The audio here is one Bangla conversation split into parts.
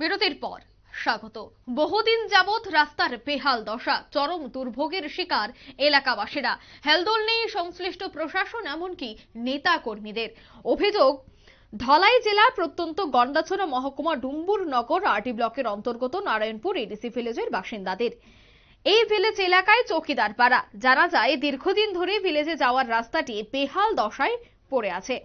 বিরতির পর স্বাগত। বহুদিন যাবৎ রাস্তার বেহাল দশা, চরম দুর্ভোগের শিকার এলাকাবাসীরা। হেলদোল নেই সংশ্লিষ্ট প্রশাসন, এমনকি নেতা কর্মীদের। অভিযোগ, ধলাই জেলার প্রত্যন্ত গন্ডাছড়া মহকুমা ডুম্বুর নগর আরডি ব্লকের অন্তর্গত নারায়ণপুর এডিসি ভিলেজের বাসিন্দাদের। এই ভিলেজ এলাকায় চৌকিদার পাড়া। জানা যায় দীর্ঘদিন ধরে ভিলেজে যাওয়ার রাস্তাটি বেহাল দশায় পড়ে আছে।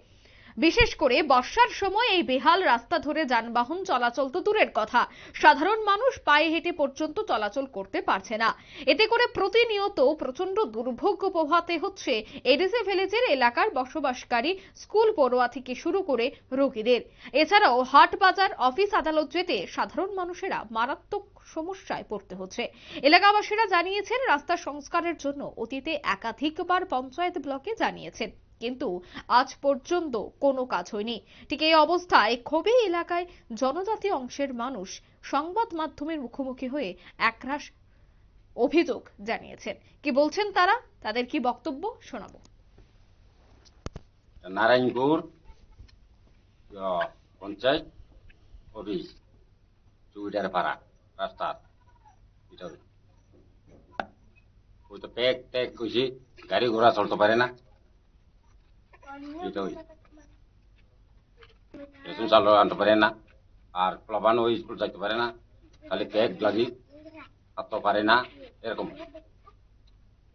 বিশেষ করে বর্ষার সময় এই বেহাল রাস্তা ধরে যানবাহন চলাচল তো দূরের কথা, সাধারণ মানুষ পায়ে হেঁটে পর্যন্ত চলাচল করতে পারছে না। এতে করে প্রতিনিয়ত প্রচন্ড দুর্ভোগ পোহাতে হচ্ছে এডিসি ভিলেজের এলাকার বসবাসকারী স্কুল পড়ুয়া থেকে শুরু করে রোগীদের। এছাড়াও হাট বাজার, অফিস আদালত যেতে সাধারণ মানুষেরা মারাত্মক সমস্যায় পড়তে হচ্ছে। এলাকাবাসীরা জানিয়েছেন, রাস্তা সংস্কারের জন্য অতীতে একাধিকবার পঞ্চায়েত ব্লকে জানিয়েছেন, কিন্তু আজ পর্যন্ত কোনো কাজ হয়নি। ঠিক এই অবস্থায় ক্ষোভে এলাকায় জনজাতি অংশের মানুষ সংবাদ মাধ্যমের মুখোমুখি হয়ে একরাশ অভিযোগ জানিয়েছেন। কি বলছেন তারা, তাদের কি বক্তব্য শোনাবো। নারায়ণপুর পঞ্চায়েত অফিস চৌকিদার পাড়া রাস্তা, এটা ওই তো প্যাক ট্যাক কইছি, গাড়ি ঘোড়া চলতে পারে না। এটা ওই রেশন চাল আনতে পারে না, আর প্লাবান ওই স্কুল যাইতে পারে না, খালি প্যাক লাগি থাকতে পারে না, এরকম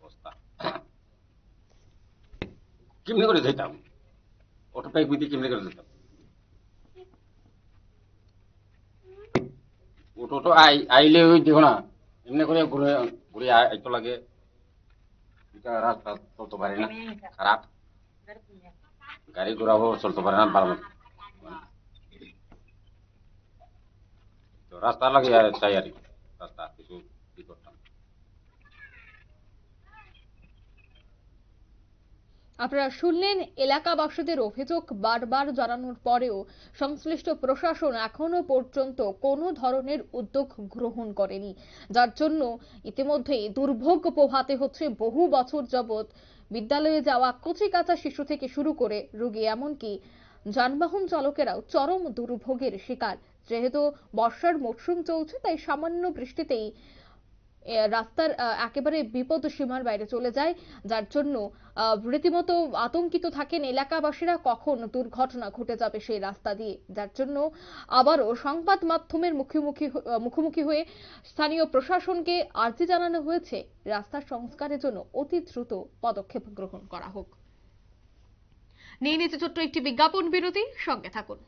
অবস্থা। কেমনি করে যেতাম, অটো প্যাক বিধি কেমনি করে যেতাম? অটো তো আইলে ওই দেখো না, এমনি করে ঘুরে ঘুরে আইতে লাগে। রাস্তা চলতে পারে না, খারাপ গাড়ি ঘোড়াও চলতে পারে না ভালো মতো। রাস্তা লাগে চাই আর কি, রাস্তা কিছু কি করতাম। আপনারা শুনলেন এলাকাবাসীদের অভিযোগ। বারবার জানানোর পরেও সংশ্লিষ্ট প্রশাসন এখনো পর্যন্ত কোনো ধরনের উদ্যোগ গ্রহণ করেনি, যার জন্য ইতিমধ্যেই দুর্ভোগ পোহাতে হচ্ছে বহু বছর যাবৎ বিদ্যালয়ে যাওয়া কচি কাঁচা শিশু থেকে শুরু করে রোগী, এমনকি যানবাহন চালকেরাও চরম দুর্ভোগের শিকার। যেহেতু বর্ষার মরশুম চলছে, তাই সামান্য বৃষ্টিতেই রাস্তার একেবারে বিপদ সীমার বাইরে চলে যায়, যার জন্য রীতিমতো আতঙ্কিত থাকেন এলাকাবাসীরা, কখন দুর্ঘটনা ঘটে যাবে সেই রাস্তা দিয়ে। যার জন্য আবারও সংবাদ মাধ্যমের মুখোমুখি হয়ে স্থানীয় প্রশাসনকে আর্জি জানানো হয়েছে, রাস্তা সংস্কারের জন্য অতি দ্রুত পদক্ষেপ গ্রহণ করা হোক। নিয়ে নিতে ছোট্ট একটি বিজ্ঞাপন বিরতি, সঙ্গে থাকুন।